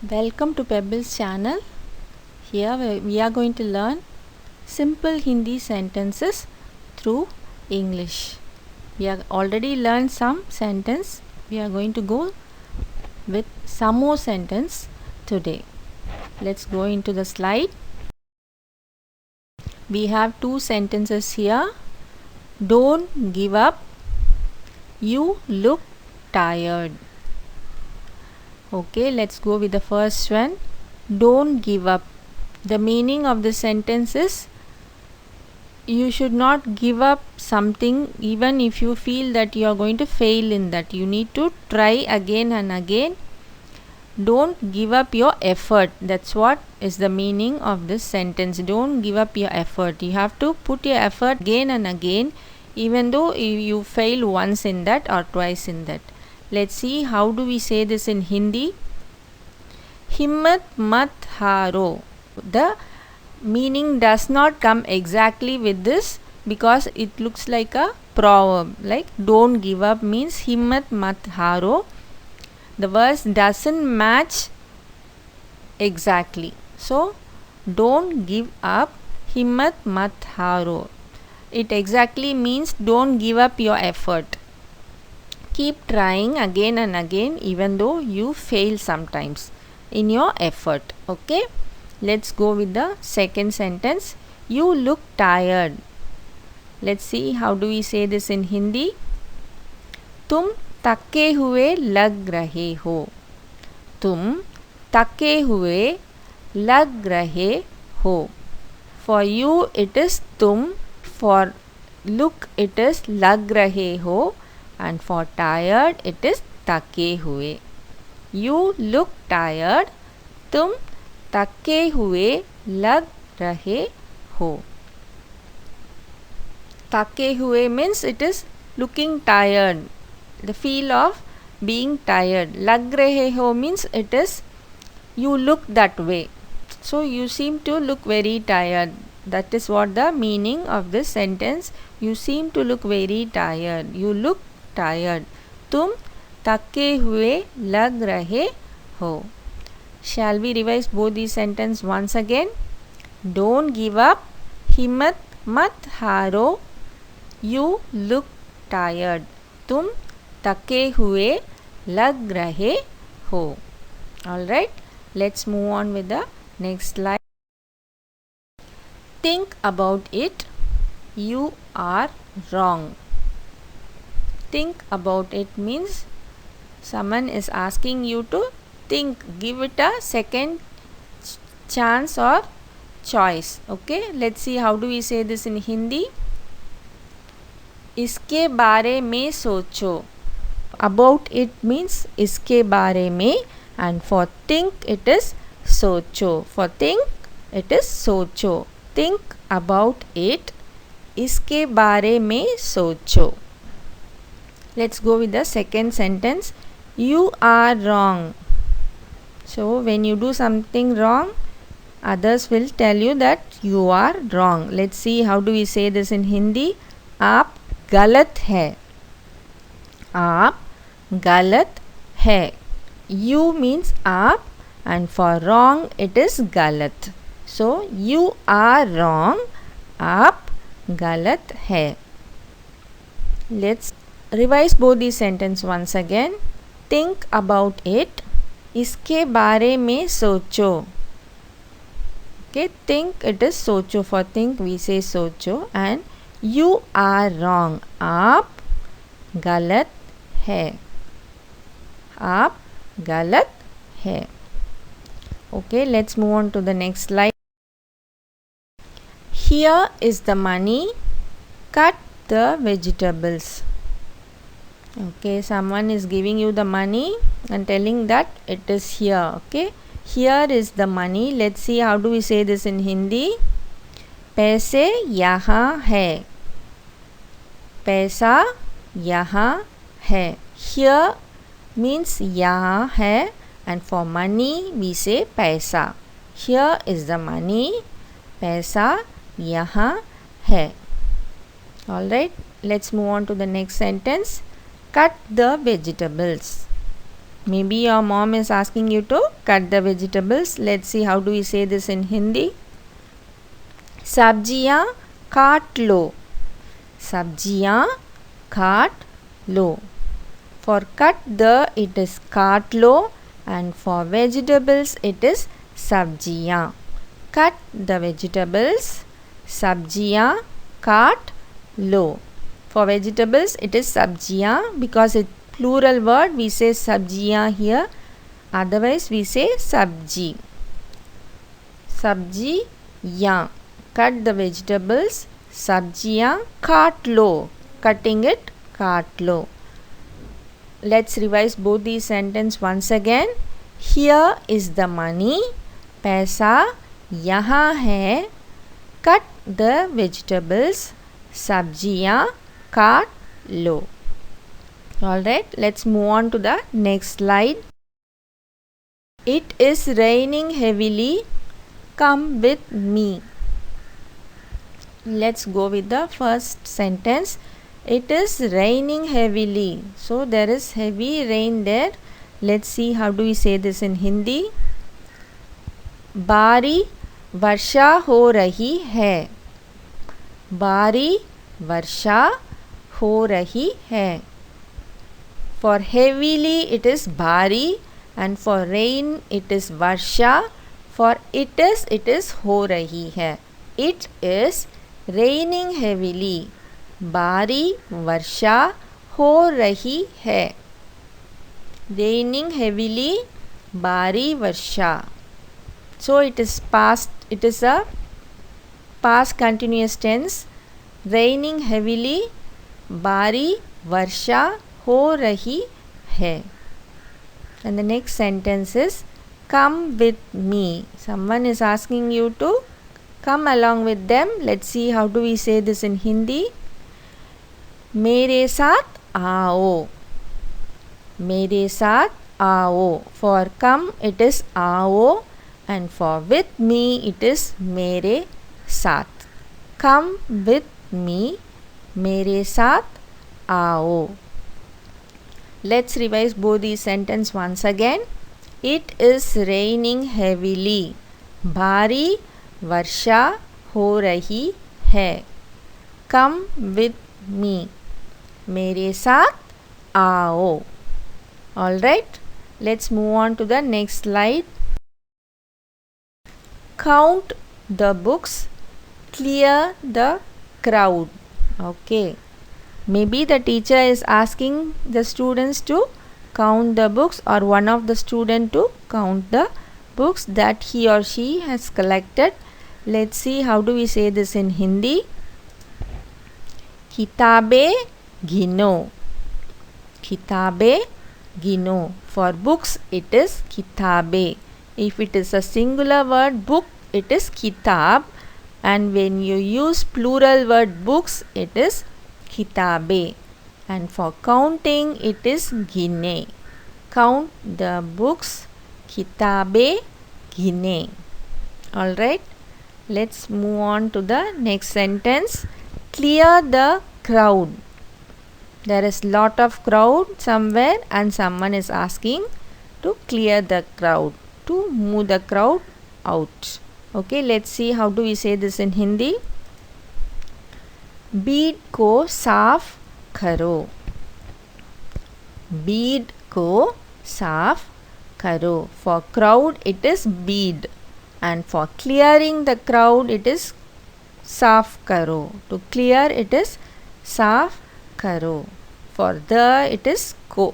Welcome to Pebbles channel. Here we are going to learn simple Hindi sentences through English. We have already learned some sentence. We are going to go with some more sentence today. Let's go into the slide. We have two sentences here. Don't give up. You look tired. Okay, let's go with the first one. Don't give up. The meaning of the sentence is you should not give up something even if you feel that you are going to fail in that. You need to try again and again. Don't give up your effort. That's what is the meaning of this sentence. Don't give up your effort. You have to put your effort again and again, even though you fail once in that or twice in that. Let's see how do we say this in Hindi. Himmat mat haro. The meaning does not come exactly with this because it looks like a proverb. Like don't give up means himmat mat haro. The verse doesn't match exactly. So don't give up. Himmat mat haro. It exactly means don't give up your effort. Keep trying again and again even though you fail sometimes in your effort. Okay, let's go with the second sentence. You look tired. Let's see how do we say this in Hindi. तुम थके हुए लग रहे हो. तुम थके हुए लग रहे हो. For you it is तुम. For look it is लग रहे हो. And for tired it is थके हुए. You look tired. तुम थके हुए लग रहे हो. थके हुए means it is looking tired. The feel of being tired. लग रहे हो means it is you look that way. So you seem to look very tired. That is what the meaning of this sentence. You seem to look very tired. You look tired. तुम थके हुए लग रहे हो. Shall we revise both these sentences once again? Don't give up. हिम्मत मत हारो. You look tired. तुम थके हुए लग रहे हो. Alright, let's move on with the next slide. Think about it. You are wrong. Think about it means someone is asking you to think, give it a second chance or choice. Okay, let's see how do we say this in Hindi. इसके बारे में सोचो. About it means इसके बारे में, and for think it is सोचो. For think it is सोचो. Think about it. इसके बारे में सोचो. Let's go with the second sentence. You are wrong. So when you do something wrong, others will tell you that you are wrong. Let's see how do we say this in Hindi. आप गलत है. आप गलत है. You means आप and for wrong it is गलत. So you are wrong. आप गलत है. Let's revise both these sentences once again. Think about it. इसके बारे में सोचो. Okay, think it is सोचो. For think we say सोचो. And you are wrong. आप गलत है. आप गलत है. Okay, let's move on to the next slide. Here is the money. Cut the vegetables. Okay, someone is giving you the money and telling that it is here. Okay, here is the money. Let's see how do we say this in Hindi. पैसे यहाँ है. पैसा यहाँ है. Here means यहाँ है and for money we say पैसा. Here is the money. पैसा यहाँ है. Alright, let's move on to the next sentence. Cut the vegetables. Maybe your mom is asking you to cut the vegetables. Let's see how do we say this in Hindi. Sabjiyan kaat lo. Sabjiyan kaat lo. For cut the it is kaat lo, and for vegetables it is sabjiyan. Cut the vegetables. Sabjiyan kaat lo. For vegetables it is sabjiyan, because it plural word we say sabjiyan here, otherwise we say sabji. Sabjiyan, cut the vegetables. Sabjiyan kaat lo, cutting it kaat lo. Let's revise both these sentences once again. Here is the money. पैसा यहाँ है. Cut the vegetables. सब्जियाँ काट लो. Alright, let's move on to the next slide. It is raining heavily. Come with me. Let's go with the first sentence. It is raining heavily. So there is heavy rain there. Let's see how do we say this in Hindi. भारी वर्षा हो रही है. भारी वर्षा हो रही है. For heavily it is bhari, and for rain it is varsha. For it is ho rahi hai. It is raining heavily. Bhari varsha ho rahi hai. Raining heavily, bhari varsha. So it is past, it is a past continuous tense. Raining heavily, bhari varsha हो रही है. And the next sentence is come with me. Someone is asking you to come along with them. Let's see how do we say this in Hindi. मेरे साथ आओ. मेरे साथ आओ. For come it is आओ, and for with me it is मेरे साथ. Come with me. मेरे साथ आओ. Let's revise both these sentences once again. It is raining heavily. भारी वर्षा हो रही है. Come with me. मेरे साथ आओ. Alright, let's move on to the next slide. Count the books. Clear the crowd. Okay. Maybe the teacher is asking the students to count the books, or one of the student to count the books that he or she has collected. Let's see how do we say this in Hindi. किताबें गिनो. किताबें गिनो. For books it is किताबें. If it is a singular word book it is kitab, and when you use plural word books it is किताबें, and for counting it is गिने. Count the books. किताबें गिने. Alright, let's move on to the next sentence. Clear the crowd. There is lot of crowd somewhere, and someone is asking to clear the crowd, to move the crowd out. Okay, let's see how do we say this in Hindi. भीड़ को साफ करो. भीड़ को साफ करो. For crowd it is bead, and for clearing the crowd it is साफ करो. To clear it is साफ करो. For the it is को.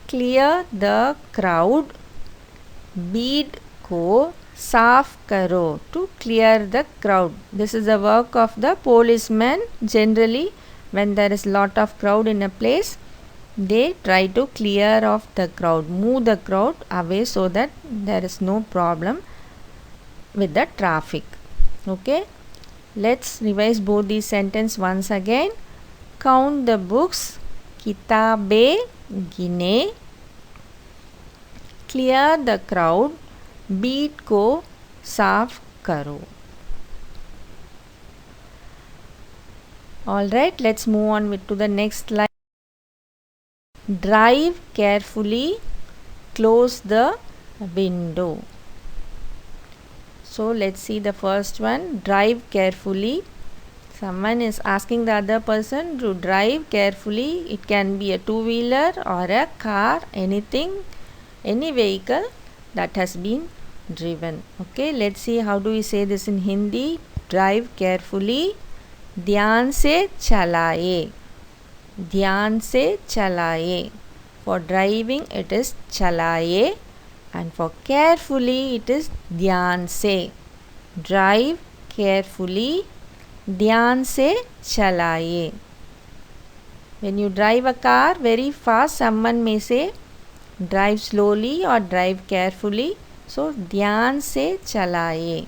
Clear the crowd. भीड़ को साफ करो. To clear the crowd. This is the work of the policeman. Generally when there is lot of crowd in a place, they try to clear off the crowd, move the crowd away, so that there is no problem with the traffic. Okay, let's revise both these sentences once again. Count the books. किताबें गिने. Clear the crowd. भीड़ को साफ करो. Alright, let's move on to the next slide. Drive carefully. close the window. So let's see the first one. Drive carefully. Someone is asking the other person to drive carefully. It can be a two-wheeler or a car, anything, any vehicle that has been driven. Okay, let's see how do we say this in Hindi. Drive carefully. ध्यान से चलाए. ध्यान से चलाए. For driving it is चलाए, and for carefully it is ध्यान से. Drive carefully. ध्यान से चलाए. When you drive a car very fast, someone may say drive slowly or drive carefully. So ध्यान से चलाए.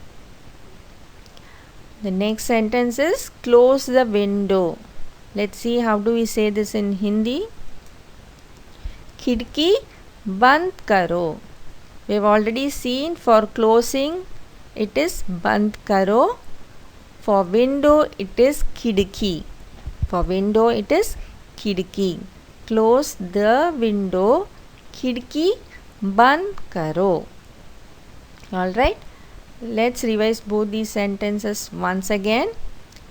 The next sentence is close the window. Let's see how do we say this in Hindi. खिड़की बंद करो. We have already seen for closing it is बंद करो. For window it is खिड़की. For window it is खिड़की. Close the window. खिड़की बंद करो. Alright. Let's revise both these sentences once again.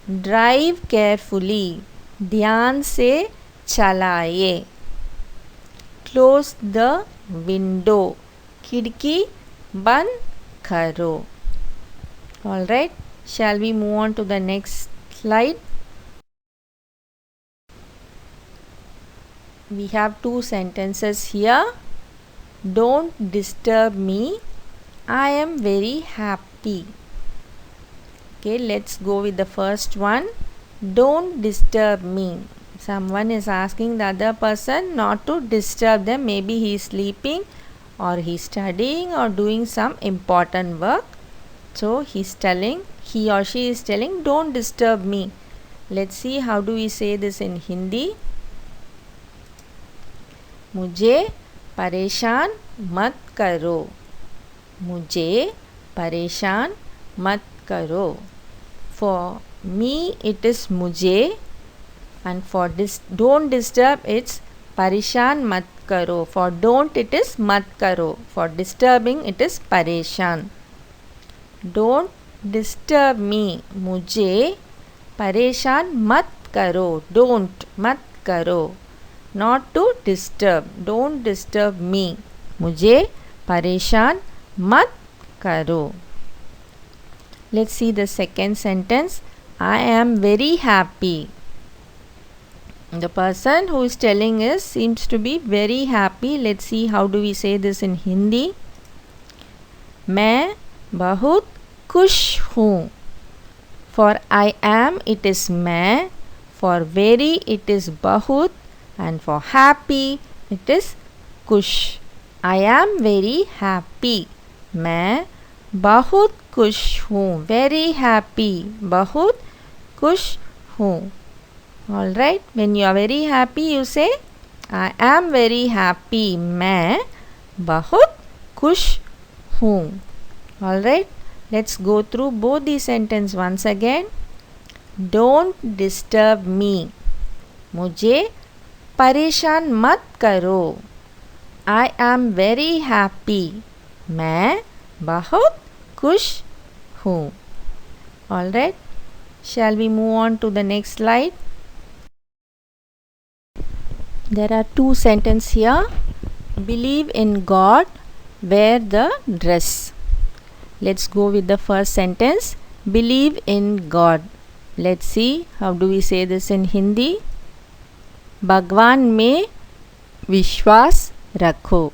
Drive carefully. ध्यान से चलाए. Close the window. खिड़की बंद करो. Alright. Shall we move on to the next slide? We have two sentences here. Don't disturb me. I am very happy. Okay, let's go with the first one. Don't disturb me. Someone is asking the other person not to disturb them. Maybe he is sleeping or he is studying or doing some important work. So he or she is telling, don't disturb me. Let's see how do we say this in Hindi. मुझे परेशान मत करो. मुझे परेशान मत करो. For me it is मुझे, and for don't disturb it's परेशान मत करो. For don't it is मत करो. For disturbing it is परेशान. Don't disturb me. मुझे परेशान मत करो. Don't मत करो. Not to disturb. Don't disturb me. मुझे परेशान मत करो. Let's see the second sentence. I am very happy. The person who is telling us seems to be very happy. Let's see how do we say this in Hindi. मैं बहुत खुश हूँ. For I am it is मैं. For very it is बहुत. And for happy it is खुश. I am very happy. मैं बहुत खुश हूँ. Very happy. बहुत खुश हूँ. Alright. When you are very happy you say I am very happy. मैं बहुत खुश हूँ. Alright. Let's go through both these sentences once again. Don't disturb me. मुझे परेशान मत करो. I am very happy. मैं बहुत खुश हूँ. Alright. Shall we move on to the next slide? There are two sentences here. Believe in God. Wear the dress. Let's go with the first sentence. Believe in God. Let's see how do we say this in Hindi. भगवान में विश्वास रखो.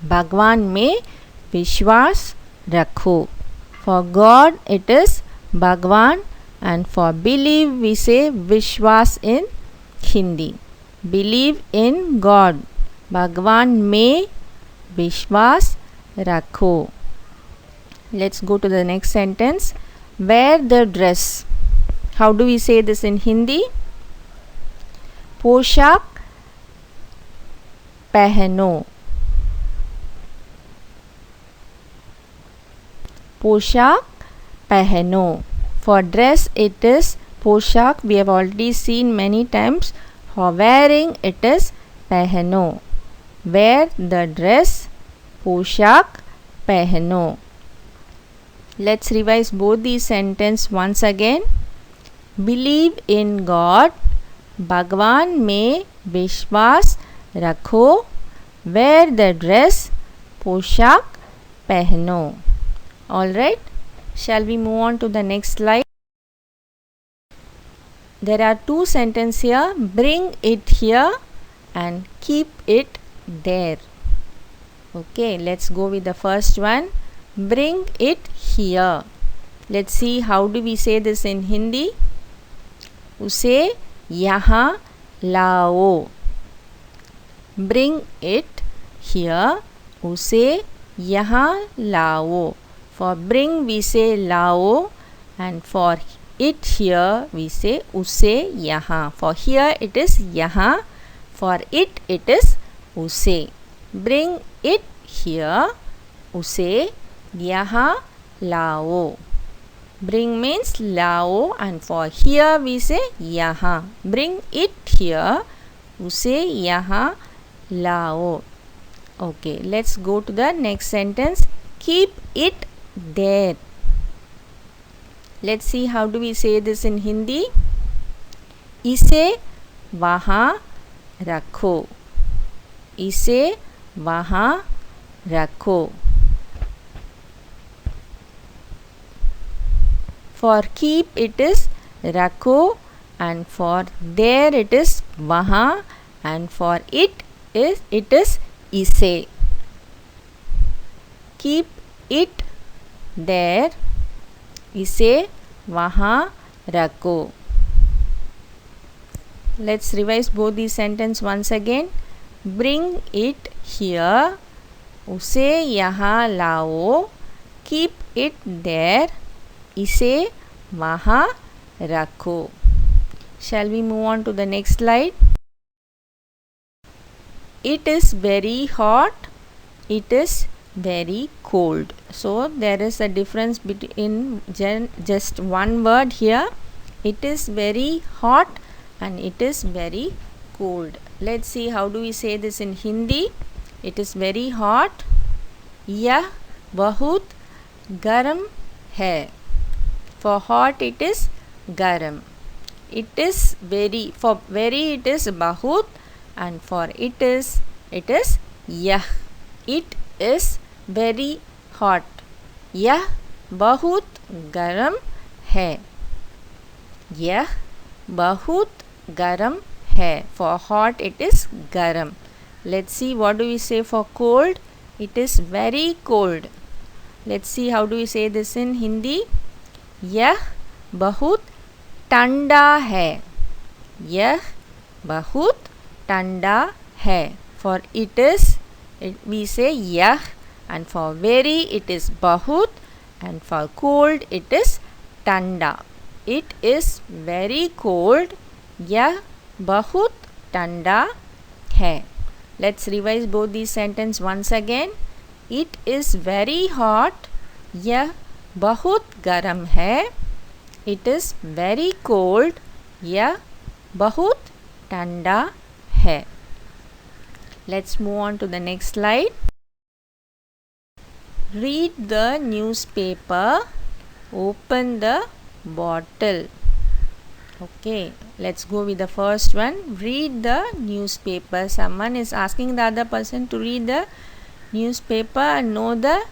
भगवान में विश्वास रखो. For God it is भगवान, and for believe we say विश्वास in Hindi. Believe in God. भगवान में विश्वास रखो. Let's go to the next sentence. Wear the dress. How do we say this in Hindi? पोशाक पहनो. पोशाक पहनो. For dress it is पोशाक. We have already seen many times. For wearing it is पहनो. wear the dress, पोशाक पहनो. Let's revise both these sentences once again. Believe in God, भगवान में विश्वास रखो. Wear the dress, पोशाक पहनो. Alright, shall we move on to the next slide? There are two sentences here. Bring it here and keep it there. Okay, let's go with the first one. Bring it here. Let's see how do we say this in Hindi. उसे यहाँ लाओ. Bring it here. उसे यहाँ लाओ. For bring we say लाओ, and for it here we say उसे यहाँ. For here it is यहाँ. For it is उसे. Bring it here. उसे यहाँ लाओ. Bring means लाओ, and for here we say यहाँ. Bring it here. उसे यहाँ लाओ. Okay, let's go to the next sentence. Keep it there. Let's see how do we say this in Hindi. इसे वहाँ रखो. इसे वहाँ रखो. For keep it is रखो, and for there it is वहाँ, and for it is इसे. Keep it there. इसे वहाँ रखो. Let's revise both these sentences once again. Bring it here. उसे यहाँ लाओ. Keep it there. इसे वहाँ रखो. Shall we move on to the next slide? It is very hot. It is very cold. So there is a difference between just one word here. It is very hot and it is very cold. Let's see how do we say this in Hindi. It is very hot. यह बहुत गर्म है. For hot it is garam. It is very. For very it is bahut, and for it is yah. It is very hot. यह बहुत गर्म है. यह बहुत गर्म है. For hot it is garam. Let's see what do we say for cold. It is very cold. Let's see how do we say this in Hindi. यह बहुत ठंडा है. यह बहुत ठंडा है. For it is we say यह, and for very it is बहुत, and for cold it is ठंडा. It is very cold. यह बहुत ठंडा है. Let's revise both these sentences once again. It is very hot. यह बहुत गर्म है. It is very cold. यह बहुत ठंडा है. Let's move on to the next slide. Read the newspaper. Open the bottle. Okay, let's go with the first one. Read the newspaper. Someone is asking the other person to read the newspaper and know the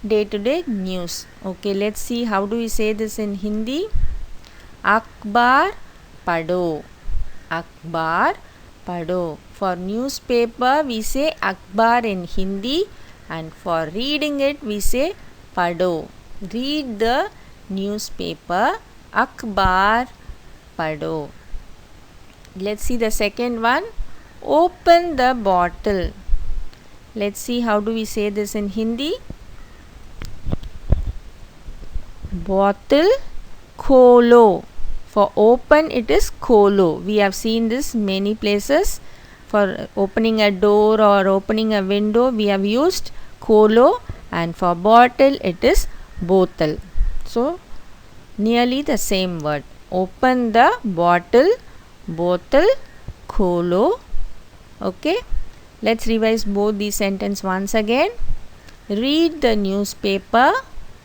day-to-day news. Okay, let's see how do we say this in Hindi. अखबार पढ़ो. अखबार पढ़ो. For newspaper we say अखबार in Hindi, and for reading it we say पढ़ो. Read the newspaper. अखबार पढ़ो. Let's see the second one. Open the bottle. Let's see how do we say this in Hindi. Bottle kholo. For open it is kholo. We have seen this many places. For opening a door or opening a window we have used kholo, and for bottle it is botal. So nearly the same word. Open the bottle, bottle kholo. Okay. Let's revise both these sentences once again. Read the newspaper.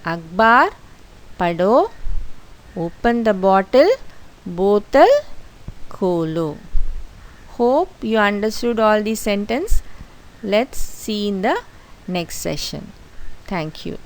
Akbar. Pado. Open the bottle. Botal. Kholo. Hope you understood all these sentences. Let's see in the next session. Thank you.